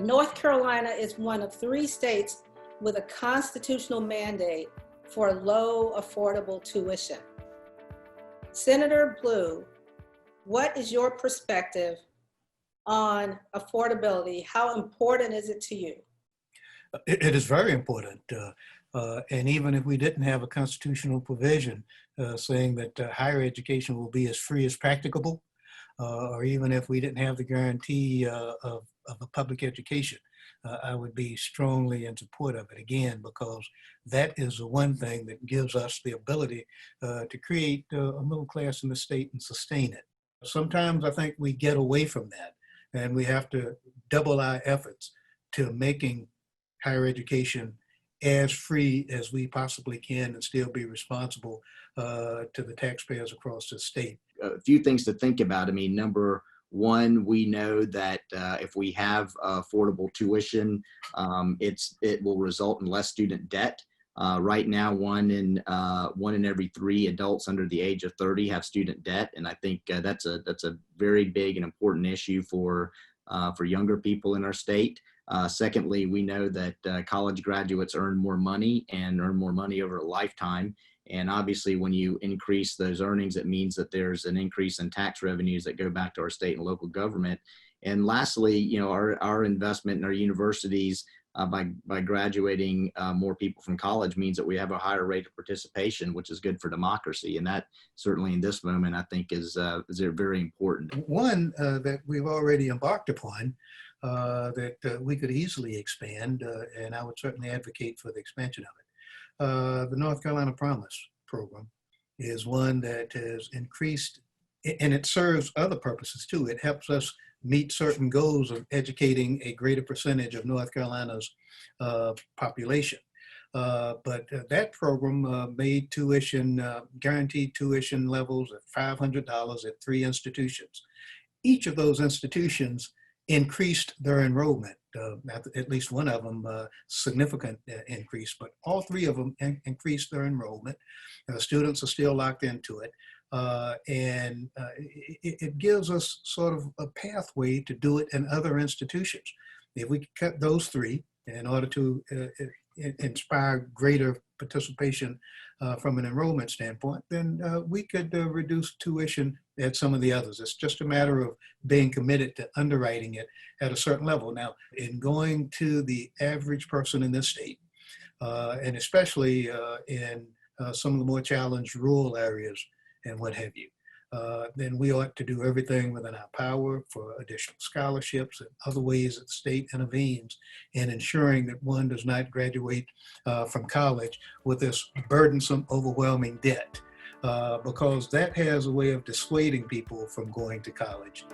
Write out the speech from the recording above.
North Carolina is one of 3 states with a constitutional mandate for low affordable tuition. Senator Blue, what is your perspective on affordability? How important is it to you? It is very important. And even if we didn't have a constitutional provision saying that higher education will be as free as practicable, or even if we didn't have the guarantee of a public education, I would be strongly in support of it, again, because that is the one thing that gives us the ability to create a middle class in the state and sustain it. Sometimes I think we get away from that, and we have to double our efforts to making higher education as free as we possibly can and still be responsible to the taxpayers across the state. A few things to think about. I mean, number one, we know that if we have affordable tuition, it will result in less student debt. Right now, one in every 3 adults under the age of 30 have student debt, and I think that's a very big and important issue for younger people in our state. Secondly, we know that college graduates earn more money and earn more money over a lifetime. And obviously, when you increase those earnings, it means that there's an increase in tax revenues that go back to our state and local government. And lastly, you know, our investment in our universities by graduating more people from college means that we have a higher rate of participation, which is good for democracy. And that certainly in this moment, I think is very important. One that we've already embarked upon that we could easily expand, and I would certainly advocate for the expansion of it. The North Carolina Promise program is one that has increased, and it serves other purposes too. It helps us meet certain goals of educating a greater percentage of North Carolina's population. But that program made tuition, guaranteed tuition levels at $500 at 3 institutions. Each of those institutions increased their enrollment, at least one of them significant increase, but all 3 of them increased their enrollment. Students are still locked into it. And it gives us sort of a pathway to do it in other institutions. If we cut those 3 in order to inspire greater participation from an enrollment standpoint, then we could reduce tuition at some of the others. It's just a matter of being committed to underwriting it at a certain level. Now, in going to the average person in this state, and especially in some of the more challenged rural areas and what have you, then we ought to do everything within our power for additional scholarships and other ways that the state intervenes in ensuring that one does not graduate from college with this burdensome, overwhelming debt, because that has a way of dissuading people from going to college.